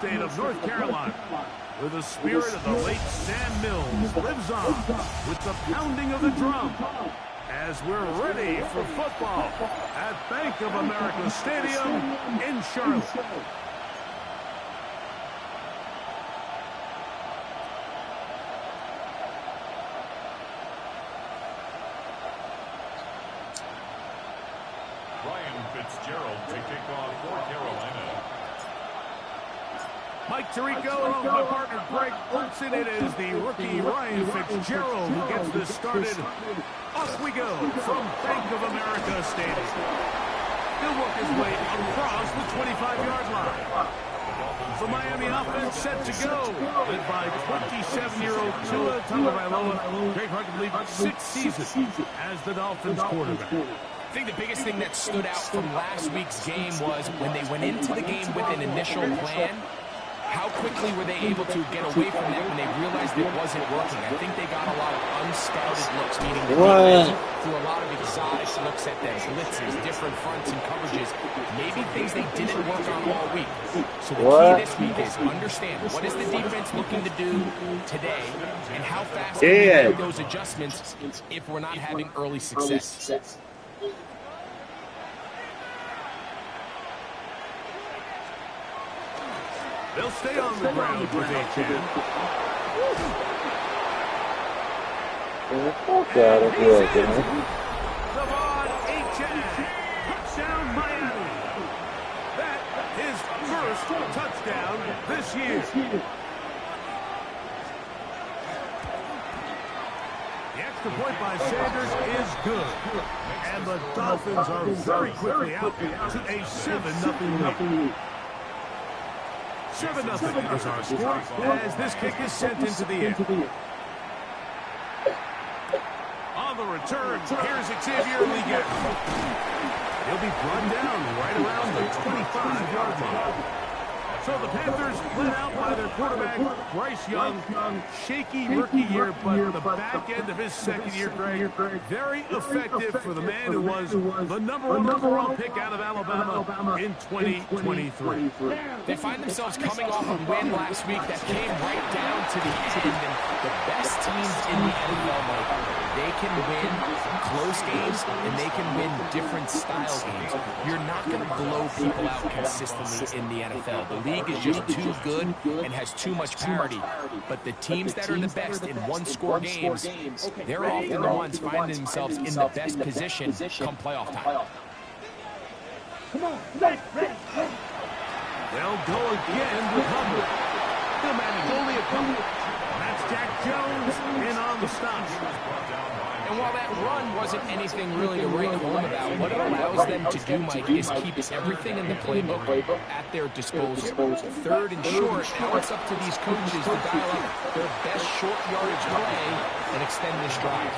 State of North Carolina, where the spirit of the late Sam Mills lives on with the pounding of the drum as we're ready for football at Bank of America Stadium in Charlotte. Ryan Fitzgerald to kick off for Carolina. Mike Tirico along with my partner Greg Olson. It is the rookie Ryan Fitzgerald who gets this started. Off we go from Bank of America Stadium. He'll work his way across the 25-yard line. The Miami offense set to go, led by 27-year-old Tua Tagovailoa. Greg, hard to believe 6 seasons as the Dolphins quarterback. I think the biggest thing that stood out from last week's game was when they went into the game with an initial plan, how quickly were they able to get away from that when they realized it wasn't working? I think they got a lot of unscouted looks, meaning the defense threw a lot of exotic looks at them, blitzes, different fronts and coverages, maybe things they didn't work on all week. So the key this week is understand what is the defense looking to do today and how fast can we make those adjustments if we're not having early success. They'll stay on the ground with H.N. Devon H.N. Touchdown Miami. That his first touchdown this year. The extra point by Sanders is good. And the Dolphins are very quickly out to a 7-0 lead. 7-0 is our score as this kick is sent into the air. On the return, here's Xavier Leggett. He'll be brought down right around the 25-yard line. So the Panthers led out by their quarterback, Bryce Young. Shaky rookie year, but the back end of his second year, Greg, very effective for the man who was the #1 overall pick out of Alabama in 2023. They find themselves coming off a win last week that came right down to the end, and the best teams in the NFL, Mike, they can win close games, and they can win different style games. You're not going to blow people out consistently in the NFL. The league is just too good and has too much parity. But the teams that are the best in one-score games, they're often the ones finding themselves in the best position come playoff time. They'll go again with Hubbard. He'll manage only a couple. That's Jack Jones in on the stop. And while that run wasn't anything really to write home about, what it allows them to do, Mike, is keep everything in the playbook at their disposal. Third and short, now it's up to these coaches to dial up their best short yardage play and extend this drive.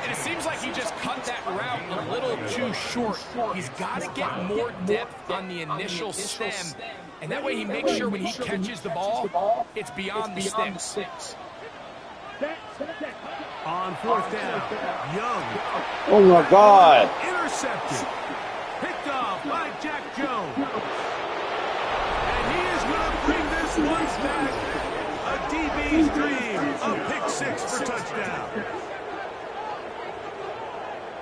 And it seems like he just cut that route a little too short. He's got to get more depth on the initial stem, and that way he makes sure when he catches the ball, it's beyond the sticks. On 4th down, Young. Oh my God. Intercepted. Picked off by Jack Jones. And he is going to bring this one back. A DB's dream. A pick 6 for touchdown.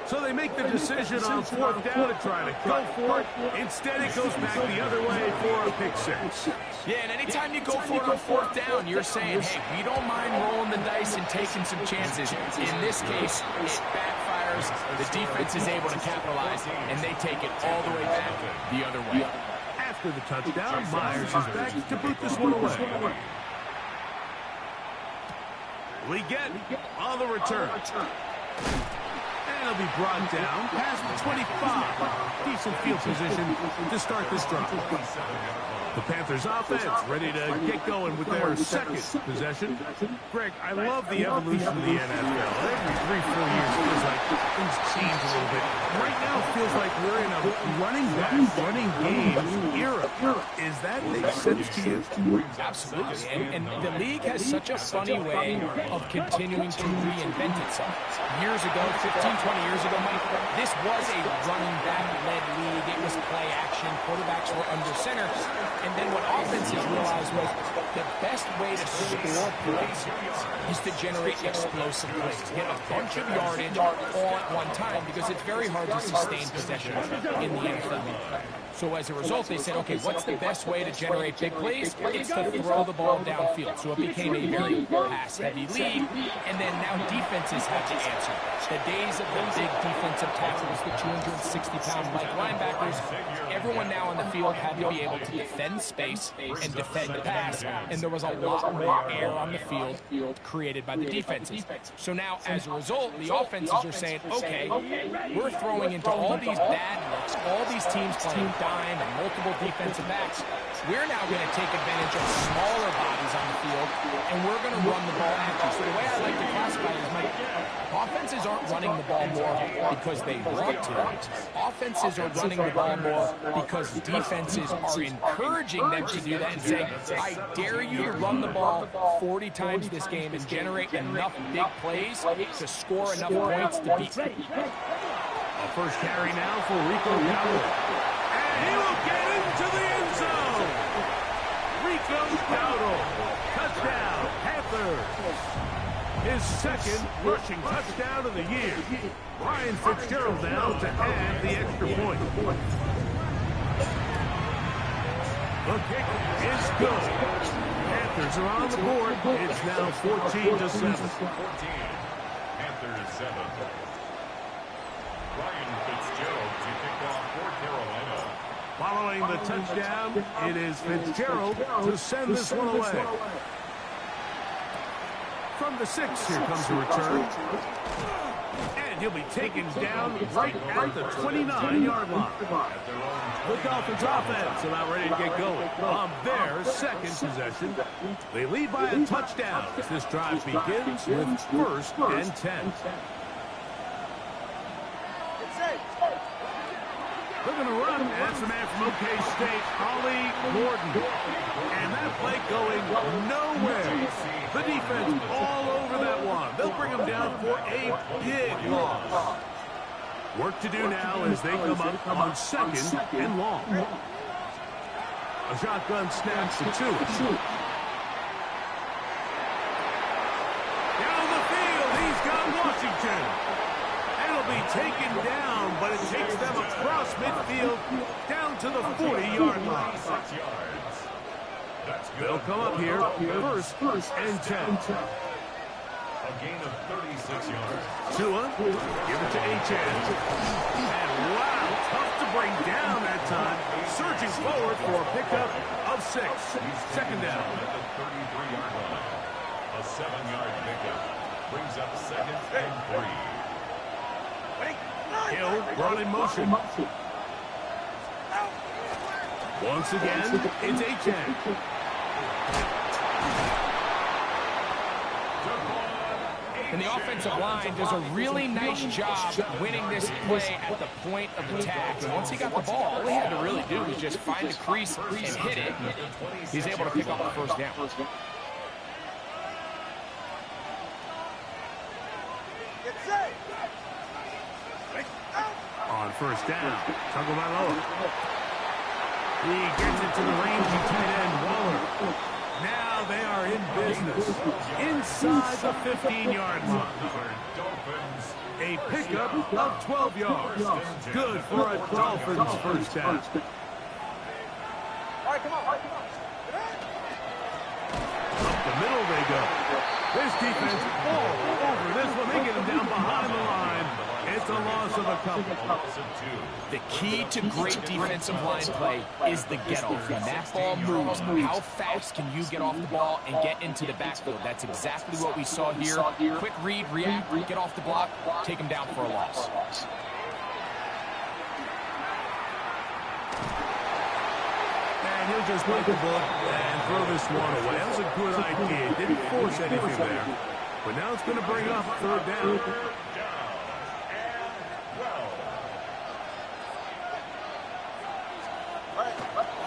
So they make the decision on 4th down to try to go for it. Instead, it goes back the other way for a pick 6. Yeah, and anytime you go for it on 4th down, you're saying, hey, we don't mind rolling the dice and taking some chances. In this case, it backfires. The defense is able to capitalize, and they take it all the way back the other way. After the touchdown, Myers is back to boot this one away. Leggett on the return. And he'll be brought down past the 25. Decent field position to start this drive. The Panthers offense ready to get going with their second possession. Greg, I love the evolution of the NFL. Every 3-4 years it feels like things change a little bit. Right now it feels like we're in a running back, running game era. Is that make sense to you? Absolutely. And the league has such a funny way of continuing to reinvent itself. Years ago, 15, 20 years ago, Mike, this was a running back-led league. It was play action. Quarterbacks were under center. And then what offenses realized was the best way to score points is to generate explosive plays. Get a bunch of yardage all at one time because it's very hard to sustain possession in the NFL. So as a result, they said, okay, what's the best way to generate big plays? It's to throw the ball downfield. So it became a very pass-heavy league, and then now defenses have to answer. The days of the big defensive tackles, the 260-pound Mike linebackers, everyone now on the field had to be able to defend space and defend the pass, and there was a lot more air on the field created by the defenses. So now, as a result, the offenses are saying, okay, we're throwing into all these bad looks, all these teams playing dime and multiple defensive backs. We're now going to take advantage of smaller bodies on the field, and we're going to run the ball at you. So the way I like to classify it is, Mike, offenses aren't running the ball more because they want to. Offenses are running the ball more because defenses are encouraging them to do that and saying, I dare you to run the ball 40 times this game and generate enough big plays to score enough points to beat them. A first carry now for Rico Dowdle. And he will get into the end zone. Rico Dowdle. Touchdown, Panthers. His second rushing touchdown of the year. Ryan Fitzgerald now to add the extra point. The kick is good. Panthers are on the board. It's now 14-7. 14. Panthers 7. Ryan Fitzgerald to kick off for Carolina. Following the touchdown, it is Fitzgerald to send this one away. From the 6, here comes the return. And he'll be taken down right at the 29-yard line. The Dolphins offense about ready to get going on their second possession. They lead by a touchdown as this drive begins with 1st and 10. They're going to run. That's the man from OK State, Ollie Gordon. And that play going nowhere. The defense all over that one. They'll bring him down for a big loss. Work to do now as they come up on 2nd and long. A shotgun snap for 2. Down the field, he's got Washington. Be taken down, but it takes them across midfield down to the 40-yard line. They'll come up here, 1st and 10. A gain of 36 yards. Tua, give it to HN. And wow, tough to bring down that time. Surging forward for a pickup of 6. 2nd down. At the 33-yard line. A 7-yard pickup brings up 2nd and 3. Hill brought in motion. Once again, it's HN. And the offensive line does a really nice job winning this play at the point of attack. And once he got the ball, all he had to really do was just find the crease and hit it. He's able to pick up the 1st down. On 1st down, Tagovailoa. He gets it to the rangy tight end, Waller. Now they are in business. Inside the 15-yard line. A pickup of 12 yards. Good for a Dolphins 1st down. Up the middle they go. This defense all over this one. They get him down behind the line. It's a loss of a couple. The key to great defensive line play is the get-off. When that ball moves, how fast can you get off the ball and get into the backfield? That's exactly what we saw here. Quick read, react, get off the block, take him down for a loss. And he'll just bite the bullet and throw this one away. That was a good idea. Didn't force anything there. But now it's going to bring up 3rd down.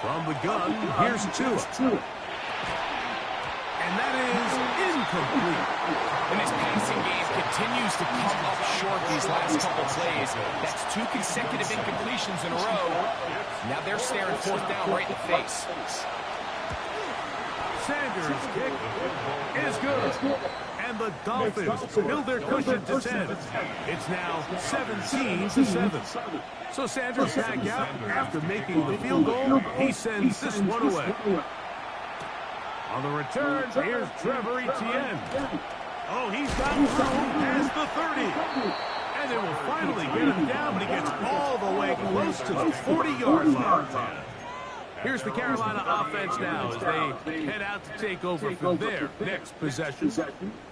From the gun, here's Tua. And that is incomplete. And this passing game continues to come up short these last couple plays. That's 2 consecutive incompletions in a row. Now they're staring 4th down right in the face. Sanders' kick is good. And the Dolphins build their cushion to 10. It's now 17-7. So Sanders back out after making the field goal. He sends this one away. On the return, here's Trevor Etienne. Oh, he's got through past the 30. And they will finally get him down, but he gets all the way close to the 40-yard line. Here's the Carolina offense now as they head out to take over for their next possession.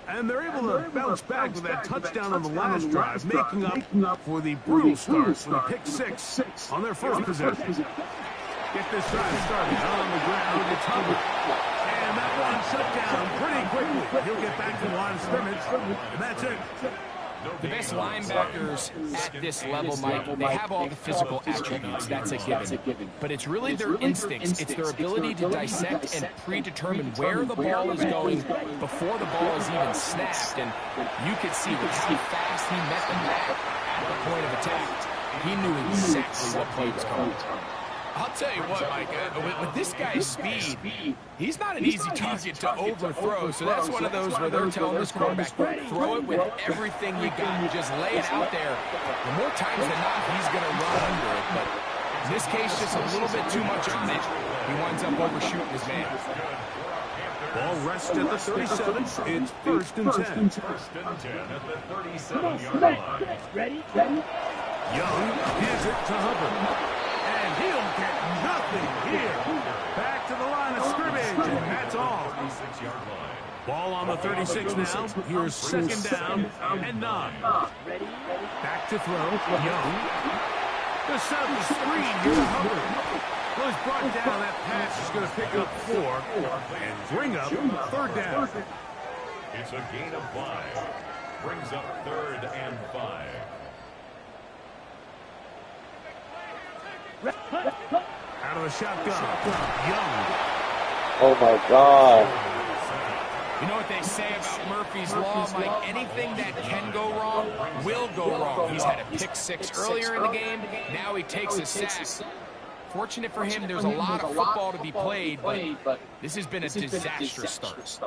And they're able to bounce back with that touchdown on the last drive, making up for the brutal start with the pick 6 on their first possession. Get this drive started on the ground. It's Hubbard. And that one shut down pretty quickly. He'll get back to the line of scrimmage, and that's it. The best linebackers at this level, Mike, they have all the physical attributes. That's a given. But it's really their instincts. It's their ability to dissect and predetermine where the ball is going before the ball is even snapped. And you could see with how fast he met the back at the point of attack. He knew exactly what play was coming. I'll tell you what, Mike, with this guy's speed, he's not an easy target to overthrow. So that's one of those where they're telling this quarterback, throw it with everything you got. Just lay it out there. The more times than not, he's going to run under it. But in this case, just a little bit too much on it. He winds up overshooting his man. Ball rests at the 37. It's 1st and 10. 1st and 10 at the 37-yard line. Ready? Young gives it to Hubbard. And he'll get nothing here. Back to the line of scrimmage, and that's all. 36-yard line. Ball on the 36 now. Here's 2nd down and 9. Back to throw. Young. To set up the screen here to Hubbard. Was brought down. That pass is going to pick up 4 and bring up 3rd down. It's a gain of 5. Brings up 3rd and 5. Out of the shotgun. Young. Oh my God. You know what they say about Murphy's Law, Mike? Anything that can go wrong will go wrong. He's had a pick 6 earlier in the game. Now he takes a sack. Fortunate for him, there's a lot of football to be played, but this has been a disastrous start.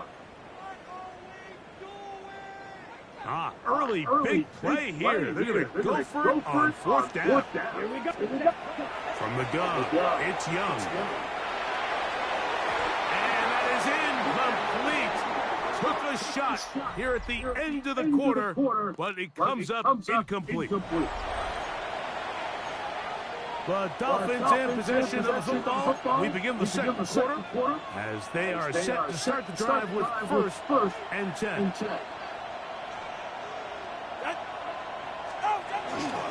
Early big play here. They're going to go for it on 4th down. Here we go. From the gun, it's Young. And that is incomplete. Took a shot here at the end of the quarter, but it comes up incomplete. The Dolphins in possession of the football. We begin the second quarter as they are set to start the drive with 1st and 10.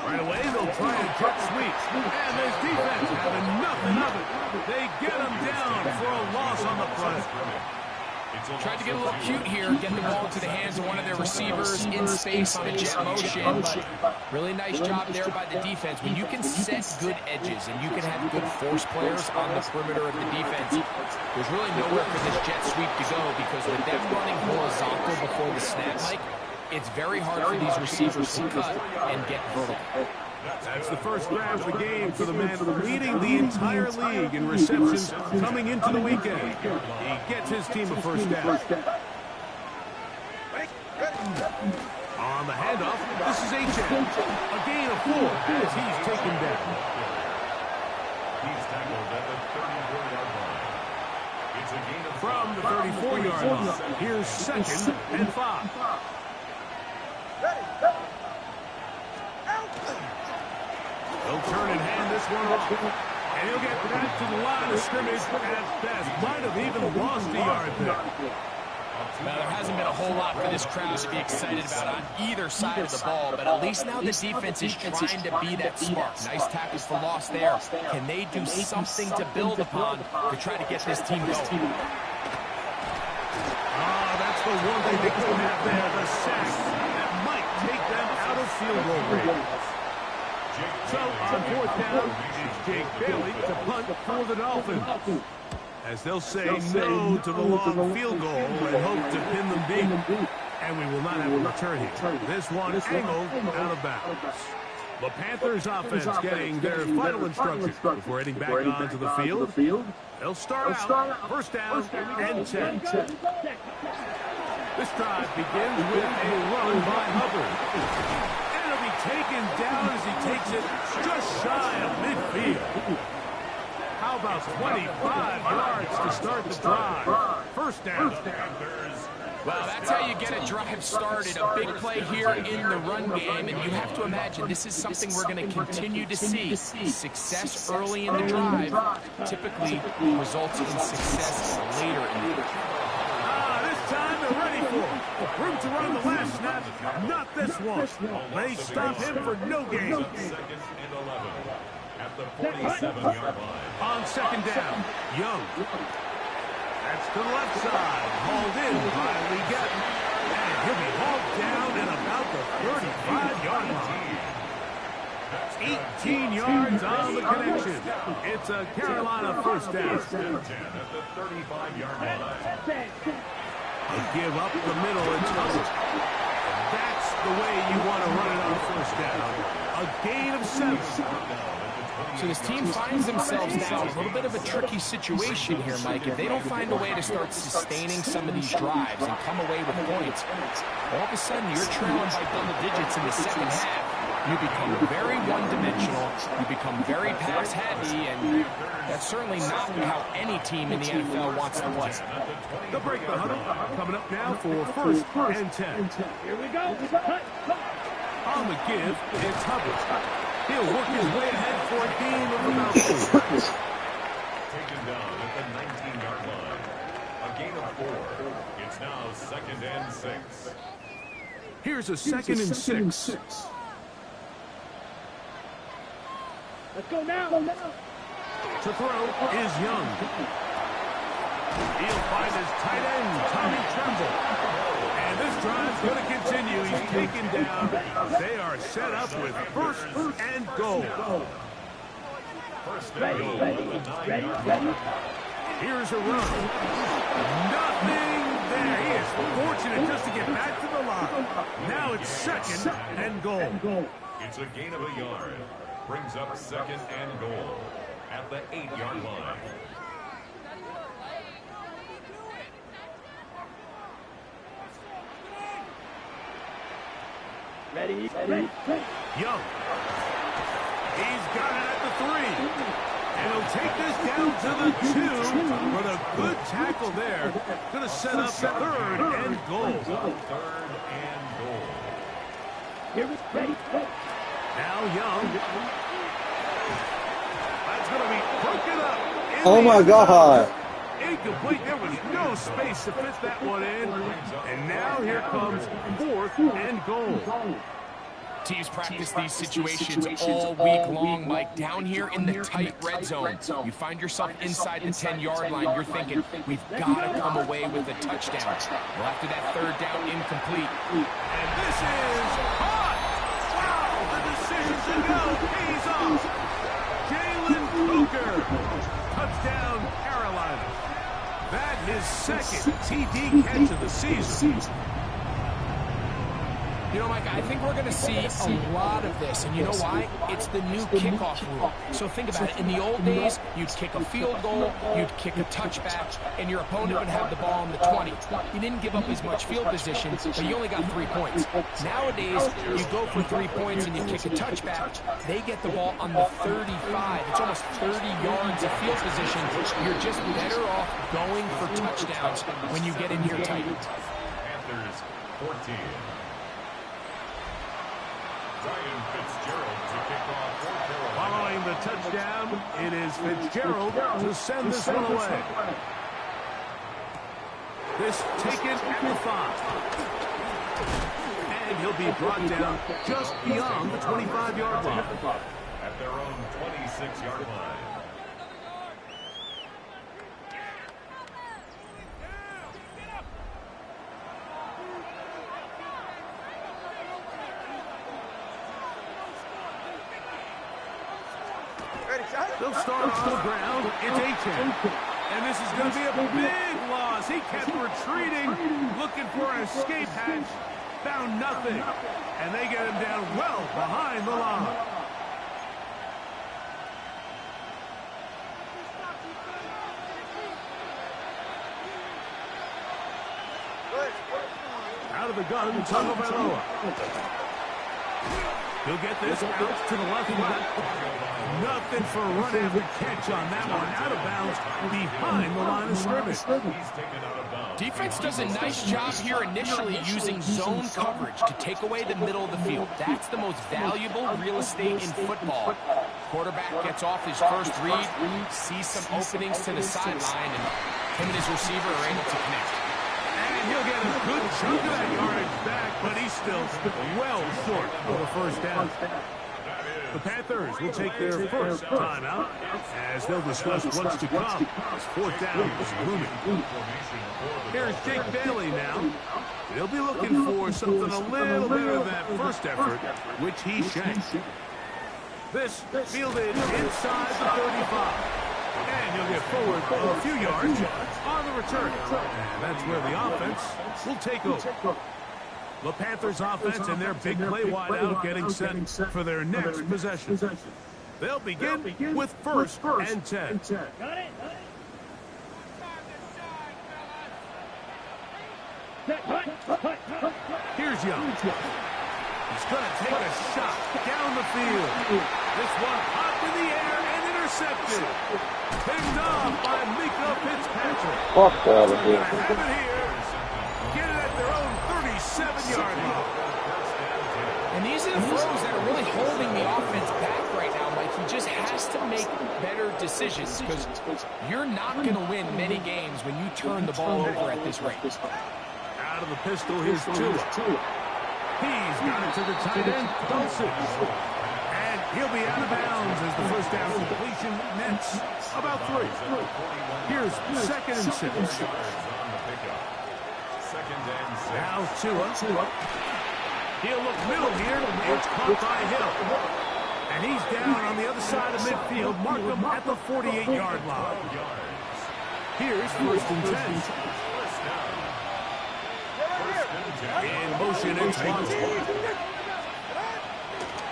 Right away, they'll try and jet sweep. And this defense having nothing of it. They get them down for a loss on the play. Tried to get a little cute here, get the ball into the hands of one of their receivers in space on a jet motion, but really nice job there by the defense. When you can set good edges and you can have good force players on the perimeter of the defense, there's really nowhere for this jet sweep to go because with them running horizontal before the snap, Mike, it's very hard for these receivers to cut and get vertical. That's the first grab of the game for the man leading the entire league in receptions coming into the weekend. He gets his team a 1st down. On the handoff, this is Etienne. A gain of 4 as he's taken down. He's tackled at the 34-yard line. It's a gain of From the 34-yard line, here's 2nd and 5. They'll turn and hand this one off. And he'll get back to the line of scrimmage at best. Might have even lost a yard there. Now, there hasn't been a whole lot for this crowd to be excited about on either side of the ball, but at least now the defense is trying to be that smart. Nice tackles for loss there. Can they do something to build upon to try to get this team going? That's the one thing they could have there, the sack. That might take them out of field goal range. So on 4th down, it's Jake Bailey to punt for the Dolphins. As they'll say no to the long field goal and hope to pin them deep. And we will not have a return here. This one angled out of bounds. The Panthers offense getting their final instructions before heading back onto the field. They'll start out first down and 10. This drive begins with a run by Hubbard. And it'll be taken down as he takes it just shy of midfield. How about 25 yards to start the drive? First down. Well, that's how you get a drive started. A big play here in the run game, and you have to imagine this is something we're going to continue to see. Success early in the drive typically results in success later in the drive. This time they're ready for it. Room to run the last snap, not this one. They stop him for no gain. Second and 11 at the 47-yard line. On second down, Young. That's to the left side, hauled in by Leggett. And he'll be hauled down at about the 35-yard line. 18 yards on the connection. It's a Carolina first down. At the 35-yard line. They give up the middle and Hubbard. That's the way you want to run it on first down. A gain of 7. So this team finds themselves now in a little bit of a tricky situation here, Mike. If they don't find a way to start sustaining some of these drives and come away with points, all of a sudden you're trailing by double digits in the second half. You become very one-dimensional, you become very pass-heavy, and that's certainly not how any team in the NFL wants to play. They'll break the huddle. Coming up now for first and 10. Here we go. On the give, it's Hubbard. He'll work his way ahead for a gain of about 4. Taken down at the 19-yard line. A gain of 4. It's now second and 6. Here's a second and 6. Let's go now. To throw is Young. He'll find his tight end, Tommy Tremble. And this drive's going to continue. He's taken down. They are set up with first and goal. First and goal at the 9-yard line. Here's a run. Nothing there. He is fortunate just to get back to the line. Now it's second and goal. It's a gain of a yard. Brings up second and goal at the 8-yard line. Ready. Young. He's got it at the 3. And he'll take this down to the 2 with a good tackle there. Going to set up third and goal. Third and goal. Here we go. Now Young. That's going to be broken up. Oh my God. Incomplete. There was no space to fit that one in. And now here comes fourth and goal. Teams practice these situations all week long, Mike. Down here in the tight red zone, you find yourself inside the 10-yard line. You're thinking, we've got to come away with a touchdown. Well, after that third down, incomplete. And this is hot. Wow, the decision to go pays off. Jalen Hooker. Touchdown, Carolina. That is second TD catch of the season. You know, Mike, I think we're going to see a lot of this, and you know why? It's the new kickoff rule. So think about it. In the old days, you'd kick a field goal, you'd kick a touchback, and your opponent would have the ball on the 20. You didn't give up as much field position, but you only got 3 points. Nowadays, you go for 3 points and you kick a touchback, they get the ball on the 35. It's almost 30 yards of field position. You're just better off going for touchdowns when you get in here tight. Panthers 14. Ryan Fitzgerald to kick off for Carolina. Following the touchdown, it is Fitzgerald to send this one away. This taken at the 5. And he'll be brought down just beyond the 25-yard line. At their own 26-yard line. They'll start on the ground. It's Aiken. And this is going to be a big loss. He kept retreating. looking for an escape hatch. Found nothing. And they get him down well behind the line. Out of the gun, Tagovailoa. He'll get this out to the left one. Nothing for a run after catch on that one. Out of bounds behind the line of scrimmage. Defense does a nice job here initially using zone coverage to take away the middle of the field. That's the most valuable real estate in football. Quarterback gets off his first read, sees some openings to the sideline, and him and his receiver are able to connect. And he'll get a good chunk of that yardage back, but he's still well short of the first down. The Panthers will take their first timeout as they'll discuss what's to come. Fourth down is looming. Here's Jake Bailey now. They'll be looking for something a little better than that first effort, which he shanked. This fielded inside the 35. And you'll get forward a few yards on the return. And that's where the offense will take over. The Panthers offense and their big play wideout getting set for their next possession. They'll begin with first and 10. Got it? Here's Young. He's going to take a shot down the field. This one up in the air and intercepted. Picked off by Mika Fitzpatrick. Fuck out of here. Have it here. Get it at their own 37-yard line. And these are the throws that are really holding the offense back right now, Mike. He just has to make better decisions because you're not going to win many games when you turn the ball over at this rate. Out of the pistol, here's Tua. He's got it to the tight end, Dulcich. And he'll be out of bounds as the first down completion nets about 3. Here's second and 6. Now Tua. He'll look middle here. It's caught by Hill. And he's down on the other side of midfield. Mark him at the 48-yard line. Here's first and 10. In motion, it's Waddle.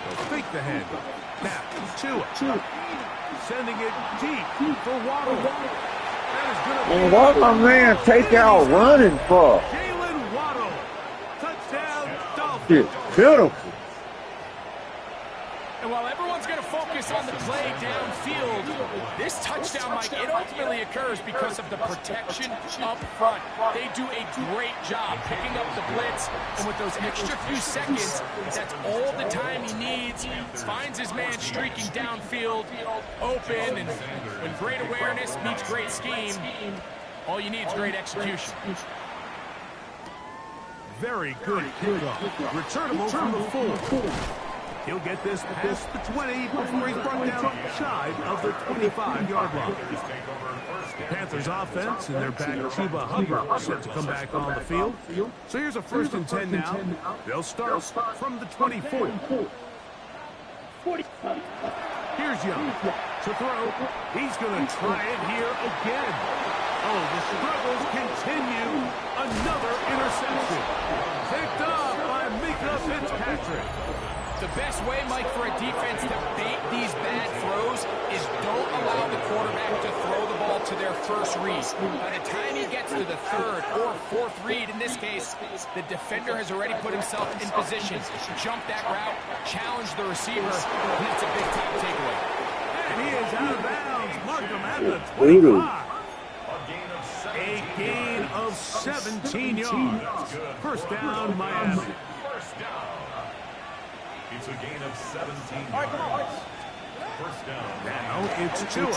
They'll fake the head. Now, Tua. Sending it deep for Waddle. Man, what my man take out running for? Jalen Waddle. Touchdown, Dolphins. It's beautiful. And while everyone's going to focus on the play downfield, this touchdown, Mike, it ultimately occurs because of the protection up front. They do a great job picking up the blitz, and with those extra few seconds, that's all the time he needs. Finds his man streaking downfield, open, and when great awareness meets great scheme, all you need is great execution. Very good kickoff. Returnable from the 4. He'll get this past the 20 before he's brought down shy of the 25-yard line. Panthers offense and their back Chuba Hubbard set to come back on the field. So here's a first and 10 now. They'll start from the 24. Here's Young to throw. He's going to try it here again. Oh, the struggles continue. Another interception. Picked off by Mika Fitzpatrick. The best way, Mike, for a defense to bait these bad throws is don't allow the quarterback to throw the ball to their first read. By the time he gets to the third or fourth read, in this case, the defender has already put himself in position to jump that route, challenge the receiver, and it's a big-time takeaway. And he is out of bounds. Mark him at the 25. A gain of 17 yards. First down, Miami. First down. It's a gain of 17 yards. First down. Now it's Tua.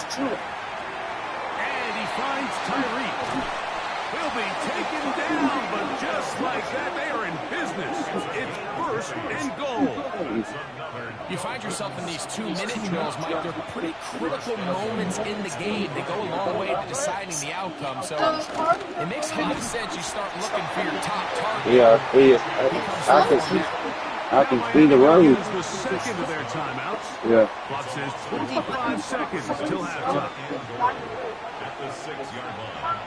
And he finds Tyreek. He'll be taken down, but just like that, they are in business. It's first and goal. You find yourself in these 2-minute drills, Mike. They're pretty critical moments in the game. They go a long way to deciding the outcome. So it makes a lot of sense you start looking for your top target. Yeah, I can see the road. The second of their timeouts. Yeah. Clock says 25 seconds till halftime. At the 6-yard line.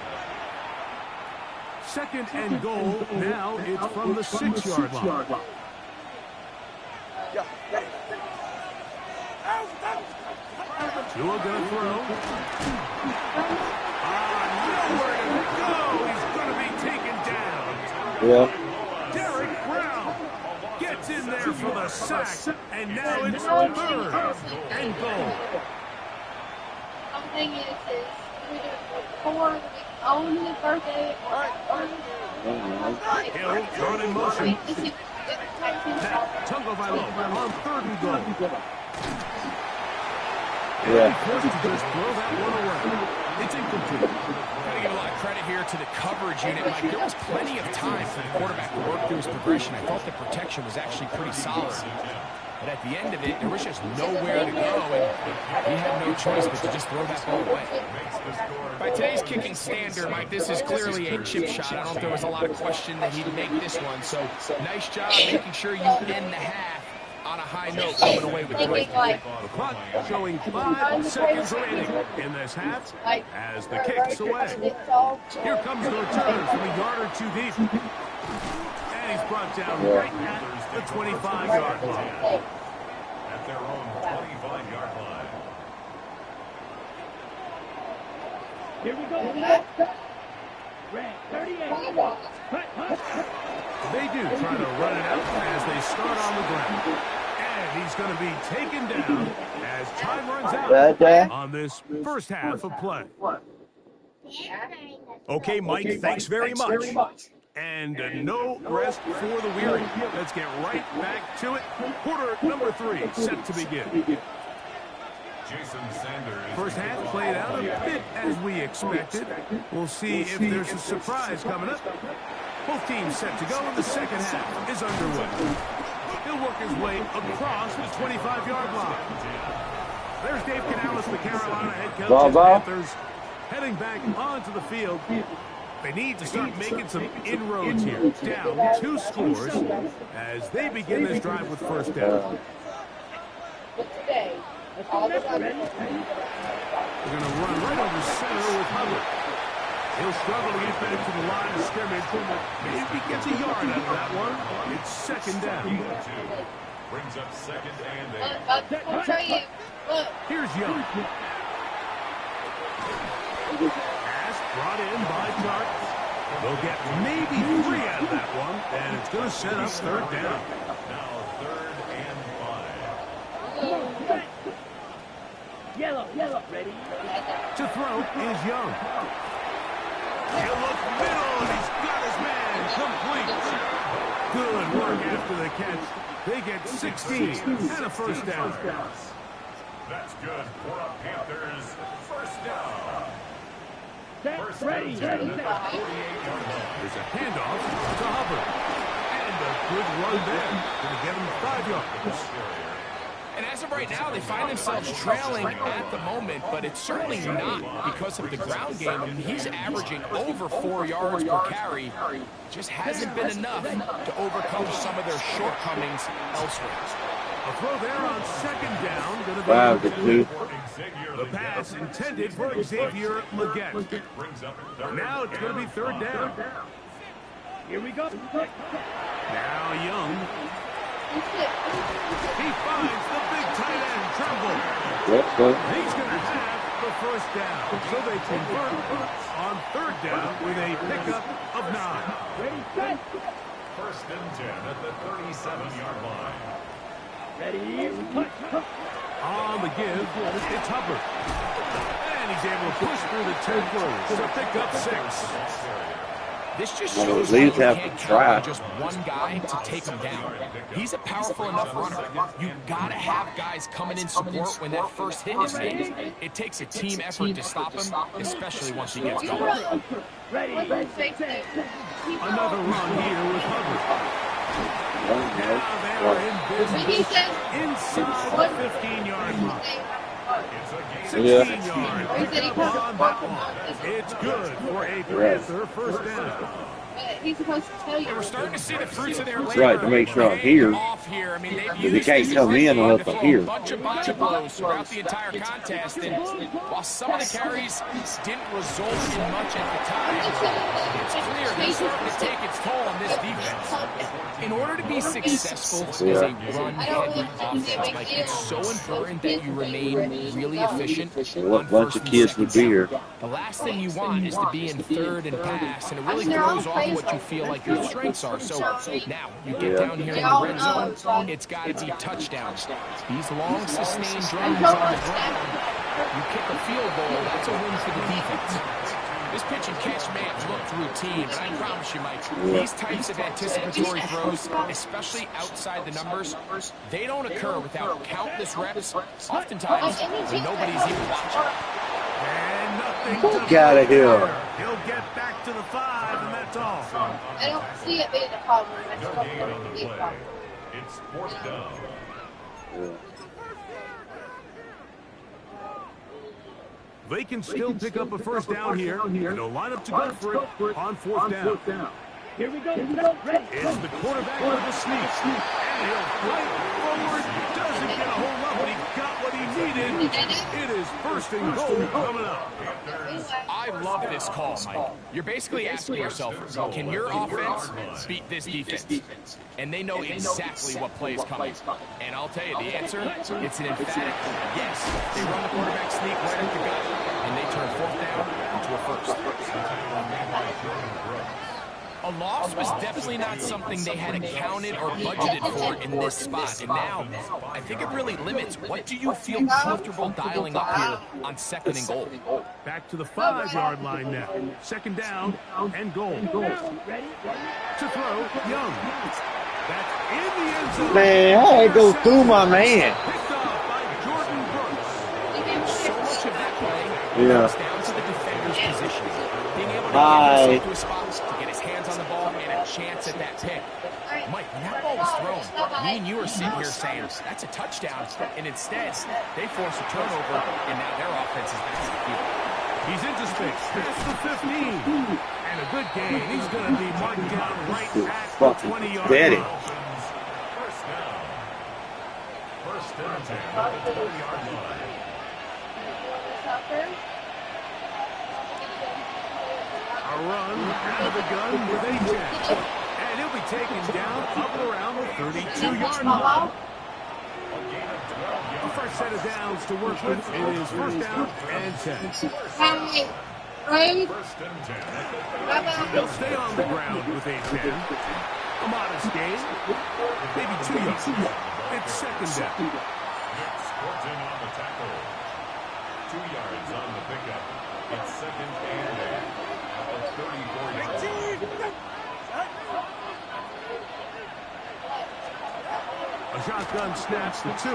Second and goal. Now it's from the 6-yard line. Tua gonna throw. Nowhere to go. He's gonna be taken down. Yeah. Derek Brown gets in there for the sack, and now it's third and goal. Something is before the only birthday or Hill thrown in motion. Tagovailoa on third and goal. Yeah. Forced to just throw that one away. It's incomplete. Gotta give a lot of credit here to the coverage unit, Mike. There was plenty of time for the quarterback to work through his progression. I thought the protection was actually pretty solid. But at the end of it, there was just nowhere to go, and he had no choice but to just throw that ball away. By today's kicking standard, Mike, this is clearly a chip shot. I don't know if there was a lot of question that he'd make this one. So nice job making sure you end the half on a high note, coming away with the win. The clock showing 5 seconds remaining in this half as the kick's away. Here comes the return from a yard or two deep. And he's brought down right at the 25-yard line. At their own 25-yard line. Here we go. Red 38. They do try to run it out as they start on the ground. And he's going to be taken down as time runs out on this first half of play. Okay, Mike, thanks very much. And no rest for the weary. Let's get right back to it. Quarter number 3 set to begin. Jason Sanders. First half played out a bit as we expected. We'll see if there's a surprise coming up. Both teams set to go, and the second half is underway. He'll work his way across the 25-yard line. There's Dave Canales, the Carolina head coach of the Panthers, heading back onto the field. They need to start making some inroads here. Down 2 scores as they begin this drive with first down. Let's go They're going to run right over center with Hubbard. He'll struggle to get back to the line of scrimmage. Maybe gets a yard out of that one. It's second down. Brings up second and 8. I'll show you. Look. Here's Young. Pass brought in by Tart. They'll get maybe 3 out of that one, and it's going to set up third down. Now third and 5. Yellow. Ready? To throw is Young. He'll look middle, and he's got his man complete. Good work after the catch. They get 16 and a first down. That's good for a Panthers first down. First Ready. down at the 48-yard line. There's a handoff to Hubbard. And a good run there. Going to get him 5 yards. And as of right now, they find themselves trailing at the moment, but it's certainly not because of the ground game. I mean, he's averaging over 4 yards per carry. Just hasn't been enough to overcome some of their shortcomings elsewhere. A throw there on second down. Going to be the pass intended for Xavier Legette. Now it's going to be third down. Here we go. Now Young. He finds the big tight end, Tremble. He's going to have the first down. So they convert on third down with a pickup of 9. Ready, set. First and 10 at the 37-yard line. Ready, On the give, it's Hubbard. And he's able to push through the tackles to pick up 6. This just shows you can't count on just one guy to take him down. He's a powerful enough runner. You gotta have guys coming in support when that first hit is made. It takes a team effort to stop him, especially once he gets going. ready. Another run here with Hubbard. Now they're in business inside the 15-yard line. 16 yards. Pick up on that one. It's good for a Panther first down. He's supposed to tell you. We're starting to see the fruits of their labor. Right, to make sure I'm here. Off here. I mean, they've Because he used can't this come in unless I'm here. a bunch of body blows throughout the entire contest, and while some of the carries didn't result in much at the time, it's clear this starting to take its toll on this defense. In order to be successful as a run-heavy offense, Mike, it's so important that you remain really efficient on Bunch first of and kids second would be down. here. The last thing you want is to be in third and pass, and it really throws off what you feel like your strengths are. So now you get down here in the red zone, it's got to be touchdowns. These long, sustained drives on the ground, you kick a field goal, that's a win for the defense. This pitch and catch may have looked routine, but I promise you, Mike, these types of anticipatory throws, especially outside the numbers, they don't occur without countless reps, oftentimes when nobody's even watching. And nothing to Get out of here. He'll get back to the 5, and that's all. I don't see it being a problem. I No just gain don't on the see it being a play. problem. It's 4th down. They can still pick up a first down here, and they'll line up to go for it on 4th down. Here we go. Ready. It's the quarterback with a sneak. And he'll fight forward. Doesn't get a whole lot, but he got what he needed. It is 1st and goal coming up. I love this call, Mike. You're basically asking yourself, can your offense beat this defense? And they know exactly what play is coming. And I'll tell you, the answer, it's an emphatic yes. They run the quarterback sneak right up the gut, and they turn 4th down into a 1st. A loss was definitely not something they had accounted or budgeted for in this spot. And now, I think it really limits what do you feel comfortable dialing up here on 2nd and goal. Back to the 5-yard line now. 2nd down and goal. Ready. To throw, Young. That's in the end zone. Man, I had to go through my man. Picked off by Jordan Brooks. So much of that play Yeah. comes down to the defender's position. Being able to Bye. get himself to a spot to get his hands on the ball and a chance at that pick. Mike, when that ball was thrown, me and you were sitting here saying, that's a touchdown. And instead, they force a turnover, and now their offense is back to the field. He's into space. Past the 15. And a good game. He's going to be marked down right at the 20-yard Daddy. line. First down. 1st and 10 at the 20-yard line. A run out of the gun with a 10. And he'll be taken down up around the 32-yard line. A fresh set of downs to work with. It is 1st down and 10. Hey, right? 1st and 10 at the They'll stay on the ground with a 10. A modest gain. Maybe 2 yards. It's 2nd down. Scorching on the tackle. 2 yards on the pickup. It's 2nd and 8 at the 34-yard line. A shotgun snaps the 2.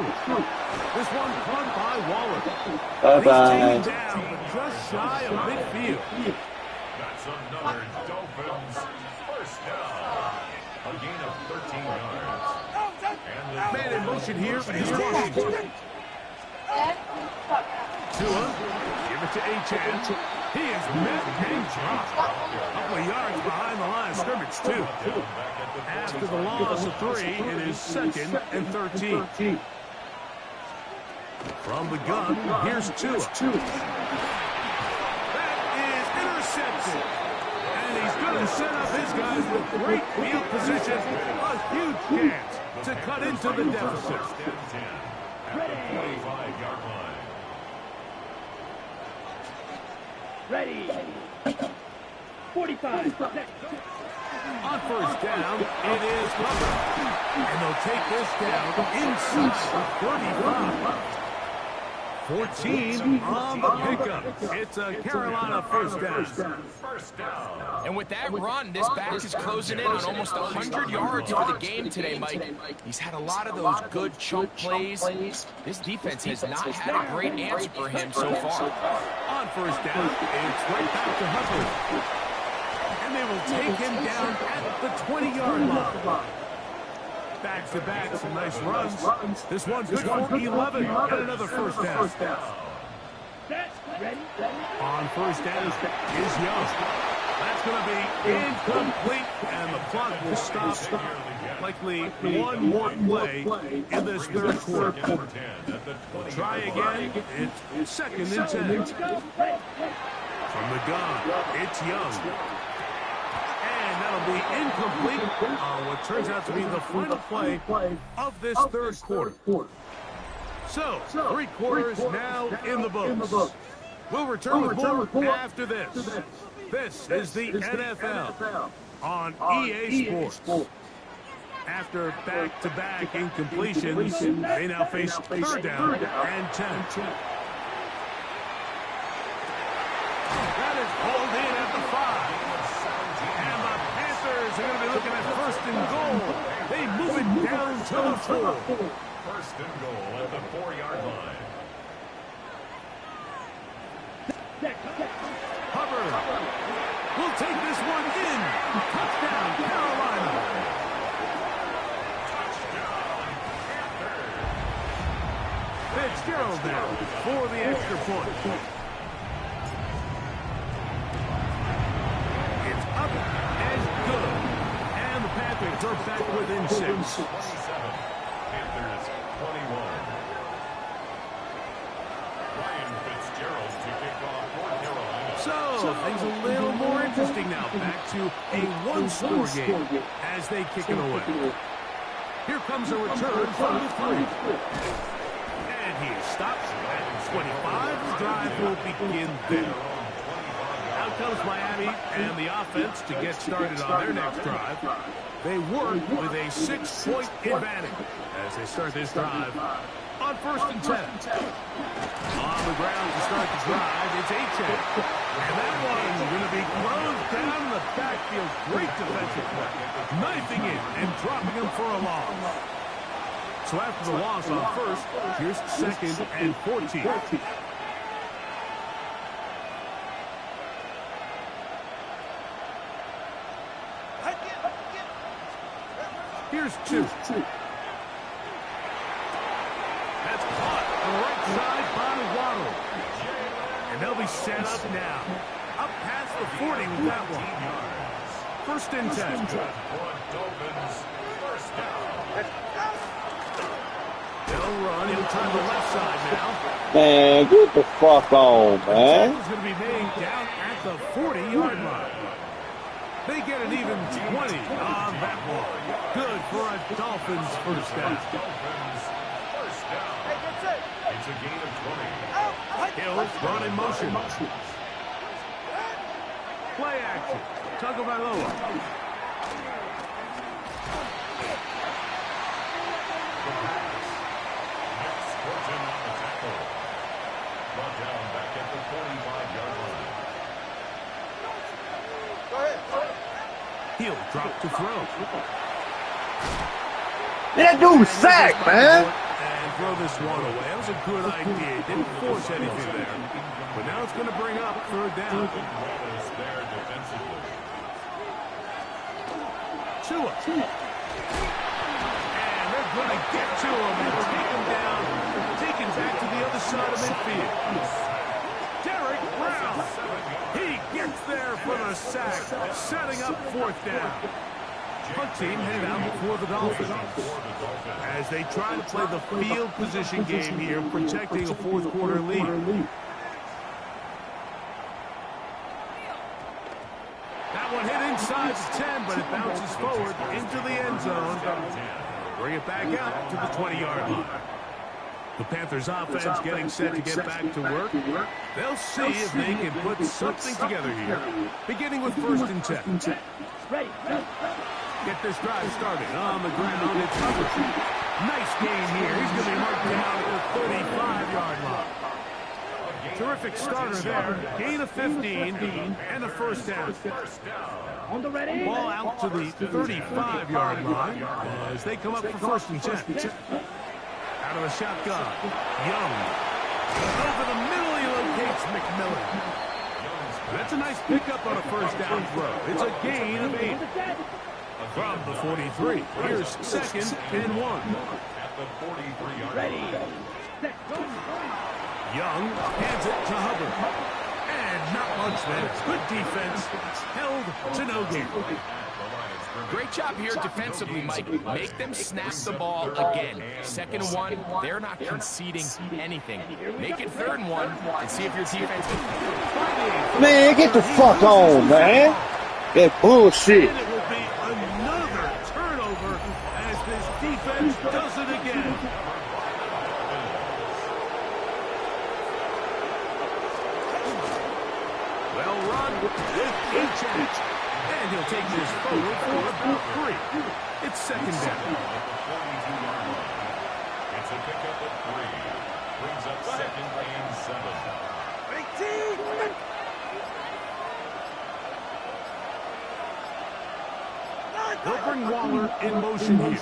This one caught by Waller. Bye-bye. He's taken down, but just shy of midfield. That's another Dolphins 1st down. A gain of 13 yards. And the Man in motion here is Washington. Tua, give it to Achan. He is met and dropped. A couple of yards behind the line of scrimmage, too. After the loss of 3, it is 2nd and 13. From the gun, here's Tua. That is intercepted. And he's going to set up his guys with great field position. A huge chance to cut into the deficit. at the 25-yard line. Ready. 45. On 1st down, it is covered. And they'll take this down inside the 35. 14 on the pickup. It's a Carolina 1st down. 1st down. And with that run, this back is closing in on almost 100 yards for the game today, Mike. He's had a lot of those good chunk plays. This defense has not had a great answer for him so far. On 1st down, it's right back to Hubbard. And they will take him down at the 20-yard line. Back-to-back, some nice runs. This one good for 11 and another 1st down. Ready. On 1st down is Young. That's going to be incomplete, and the clock will stop. Likely one more play in this 3rd quarter. Try again. It's 2nd and 10. From the gun, it's Young. And the incomplete on what turns out to be the final play of this third quarter. So, 3 quarters now in the books. We'll return with more after this. This is the NFL on EA Sports. After back-to-back incompletions, they now face third down and 10. That is pulled in at the 5. And the Panthers are going to be looking at first and goal. They move it down to the 4. First and goal at the 4-yard line. Hubbard will take this one in. Touchdown, Carolina. Fitzgerald now for the extra point. It's up and good. And the Panthers are back within 6. 27. Panthers 21. Ryan Fitzgerald to kick off for Carolina. So, things a little more interesting now. Back to a one-score game as they kick it away. Here comes a return from the 3. And he is stopped at 25. The drive will begin there. Out comes Miami and the offense to get started on their next drive. They work with a 6-point advantage as they start this drive on first and 10. On the ground to start the drive, it's A-Chain. And that one's going to be closed down in the backfield. Great defensive play. Knifing it and dropping him for a loss. So after the loss on first, here's second and 14. Here's 2. That's caught on the right side by Waddle. And they'll be set up now. Up past the 40 with that one. First and 10. They'll run. He'll turn to the left side now. Man, get the fuck on, man. It's going to be made down at the 40-yard line. They get an even 20 on that one. Good for a Dolphins first down. It's a gain of 20. Hill run in motion. Play action. Tagovailoa. Scorching on the tackle. Brought down back at the 45-yard line. Hill dropped to throw. That dude sacked, man. And throw this one away. That was a good idea. Didn't force anything there. But now it's going to bring up third down. Wallace there defensively. Tua. And they're going to get to him and take him down. Taken back to the other side of midfield. Derek Brown. He gets there for the sack. Setting up fourth down. Punt team headed out for the Dolphins as they try to play the field position game here, protecting a fourth quarter lead. That one hit inside the 10, but it bounces forward into the end zone. Bring it back out to the 20-yard line. The Panthers offense getting set to get back to work. They'll see if they can put something together here, beginning with first and 10. Ready. Get this drive started on the ground. It's Hubbard. Nice game here. He's going to be marked down at the 35-yard line. Terrific starter there. Gain of 15 and a first down. On the ready. Ball out to the 35-yard line as they come up for first and 10. Out of the shotgun. Young. Over the middle, he locates McMillan. That's a nice pickup on a first down throw. It's a gain of 8. From the 43, here's second and 1. At the 43-yard Ready. line. Young hands it to Hubbard. And not much there. Good defense. Held to no gain. Great job here defensively, Mike. Make them snap the ball again. Second and 1, they're not conceding anything. Make it third and 1 and see if your defense can. Man, get the fuck on, man. That bullshit. And it will be And he'll take this forward for about 3. It's second down. It's a pickup of 3. Brings up second and 7. They'll bring Waller in motion here.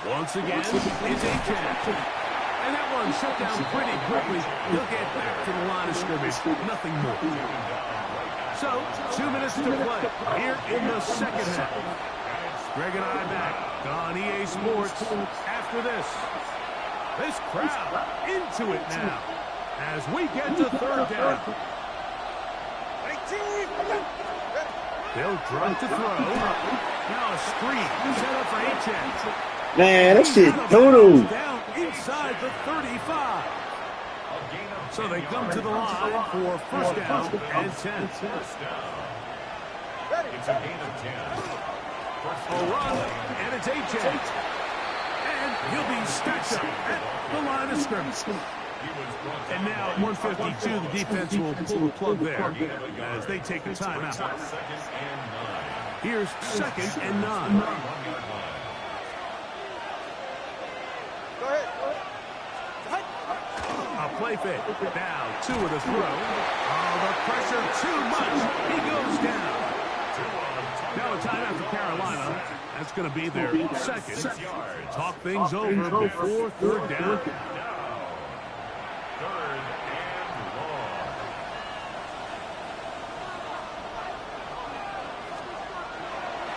Once again, it's a chance. And that one shut down pretty quickly. He'll get back to the line of scrimmage. Nothing more. So, 2 minutes to play here in the second half. Greg and I back on EA Sports after this. This crowd into it now as we get to third down. They'll drop to throw. Now a screen set up for H.N. Man, that shit doo-doo. Down inside the 35. So they come to the line for first down and 10. It's a gain of 10. A run, and it's H.N. And he'll be stacked up at the line of scrimmage. And now at 152, the defense will pull the plug there as they take a timeout. Here's second and 9. A play fake. Now 2 with a throw. Oh, the pressure too much. He goes down. Now a timeout for Carolina. That's going to be their second. Talk things over before third down.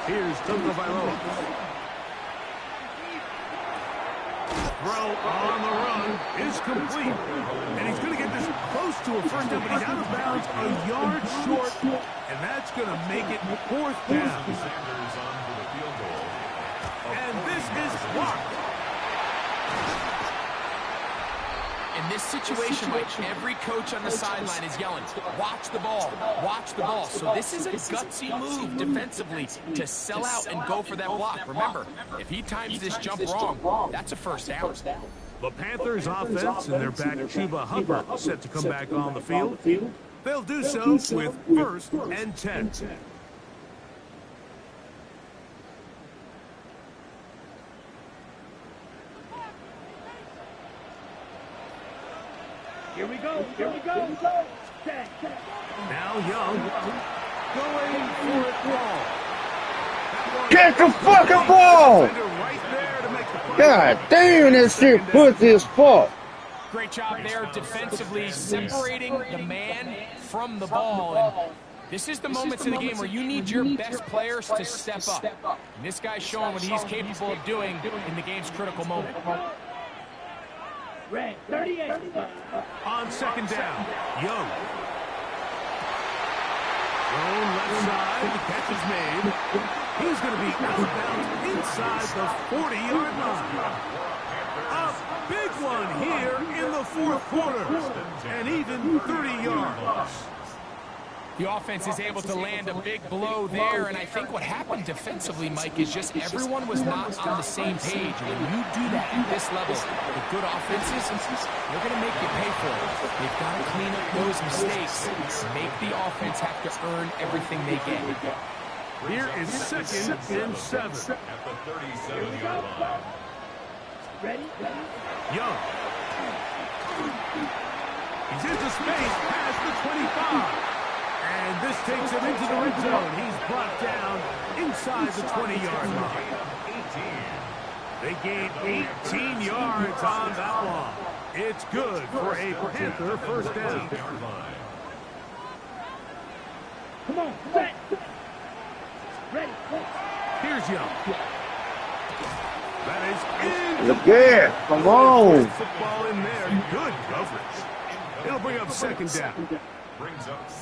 Here's Tagovailoa. Throw on the run is complete. And he's going to get this close to a first down, but he's out of bounds a yard short. And that's going to make it fourth down. And this is blocked. In this situation, Mike, every coach on the sideline is yelling, watch the ball, watch the ball. So this is a gutsy move defensively to sell out and go for that block. Remember, if he times this jump wrong, that's a first down. The Panthers offense and their back Chuba Hubbard set to come back on the field. They'll do so with first and 10. Here we go. Here we go. Now Young going for it all. Get the fucking ball! Right there to make the play. God damn, that shit pussy as fuck. Great job there defensively, separating the man from the ball. And this is the moments in the game where you need your best players to step up. And this guy's showing what he's capable of doing in the game's critical moment. Red, 38. On second down, Young. Thrown left side, the catch is made. He's going to be out of bounds inside the 40-yard line. A big one here in the fourth quarter, and even 30 yards. The offense is able to land a big blow there, and I think what happened defensively, Mike, is just everyone was not on the same page. When you do that at this level, the good offenses, they're going to make you pay for it. They've got to clean up those mistakes, make the offense have to earn everything they get. Here is second and 7. At the 37-yard line. Ready? Young. He's into space past the 25. And this takes him into the red zone. He's brought down inside the 20-yard line. They gain 18 yards on that one. It's good for a Panther first down. Come on, set. Ready. Here's Young. That is in. Look at, come on. Football in there. Good coverage. It'll bring up second down.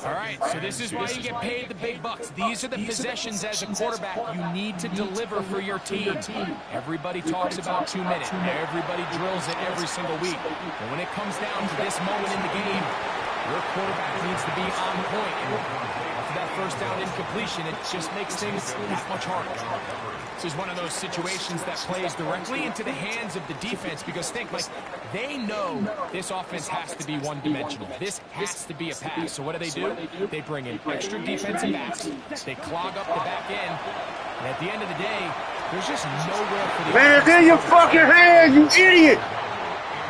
All right, so this is why you get paid the big bucks. These are the possessions as a quarterback you need to deliver for your team. Everybody talks about 2 minutes. Everybody drills it every single week. But when it comes down to this moment in the game, your quarterback needs to be on point. And after that first down incompletion, it just makes things that much harder. This is one of those situations that plays directly into the hands of the defense because think, Mike, they know this offense has to be one-dimensional. This has to be a pass. So what do? They bring in extra defensive backs. They clog up the back end. And at the end of the day, there's just nowhere for the Man, it's in your fucking hand, you idiot!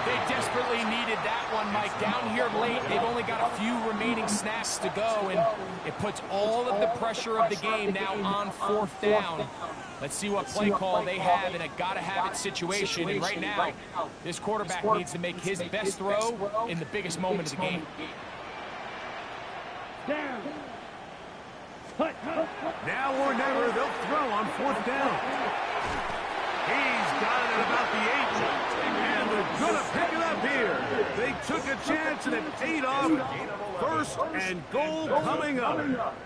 They desperately needed that one, Mike. Down here late, they've only got a few remaining snaps to go, and it puts all of the pressure of the game now on fourth down. Let's see what play call they have in a gotta-have-it situation. And right now, this quarterback needs to make his best throw in the biggest moment of the game. Down. Now or never, they'll throw on fourth down. He's got it at about the 8, and they're going to pick it up here. They took a chance, and it paid off. First and goal coming up.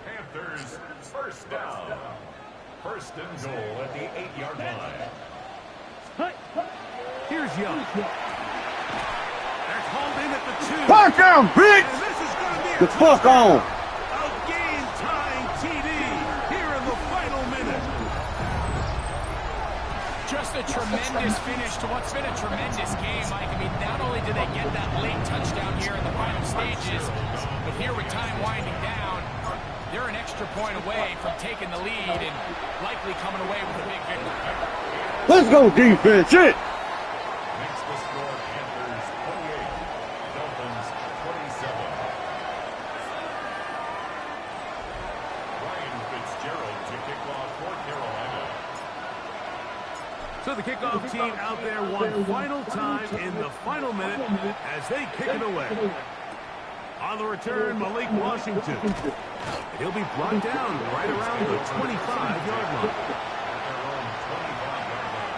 Panthers first down. First and goal at the 8-yard line. Here's Young. They're called in at the 2. Touchdown, bitch! And this is going to be The fuck on! a game-tying TD here in the final minute. Just a tremendous finish to what's been a tremendous game, Mike. I mean, not only did they get that late touchdown here in the final stages, but here with time winding down, they're an extra point away from taking the lead and likely coming away with a big victory. Let's go defense, shit! Makes the score Panthers 28, Dolphins 27. Ryan Fitzgerald to kick off for Carolina. So the kickoff team out there one final time in the final minute as they kick it away. On the return, Malik Washington. And he'll be brought down right around the 25-yard line. At their own 25-yard line.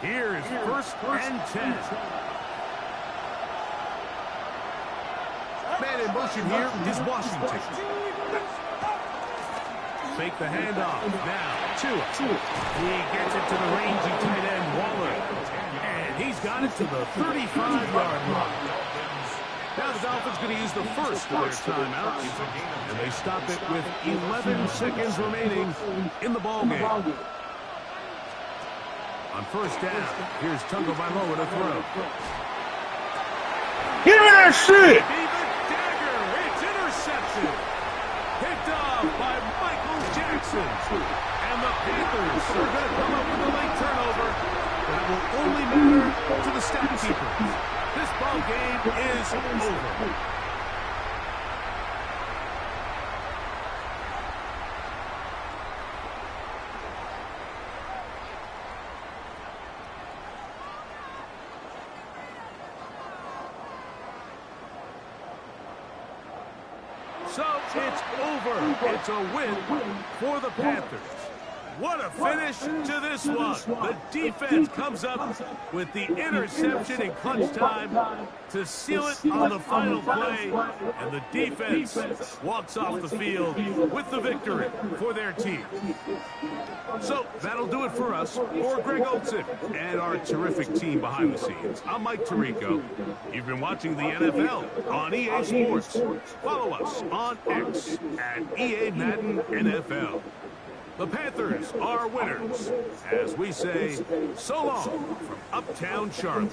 Here's first and 10. Man in motion here is Washington. Fake the handoff. Now, Tua. He gets it to the rangy tight end, Waller. And he's got it to the 35-yard line. Now the Dolphins going to use the first of their timeouts. And they stop it with 11 seconds remaining in the ballgame. On first down, here's Tagovailoa to throw. Give me that shit! Dagger, it's intercepted. Picked off by Michael Jackson. And the Panthers are going to come up with a late turnover. But it will only matter to the stat keepers. This ball game is over. So it's over. It's a win for the Panthers. What a finish to this one. The defense comes up with the interception in clutch time to seal it on the final play. And the defense walks off the field with the victory for their team. So that'll do it for us. For Greg Olson and our terrific team behind the scenes, I'm Mike Tirico. You've been watching the NFL on EA Sports. Follow us on X at EA Madden NFL. The Panthers are winners, as we say, so long from Uptown Charlotte.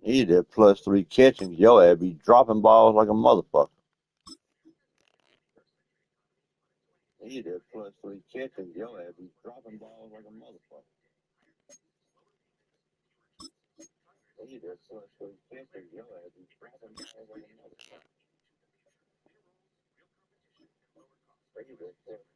Need that +3 catching. Your ass be dropping balls like a motherfucker. He did plus 3 catches. Your ass be dropping balls like a motherfucker. He did plus 3 catches. Your ass be dropping balls like a motherfucker. He did plus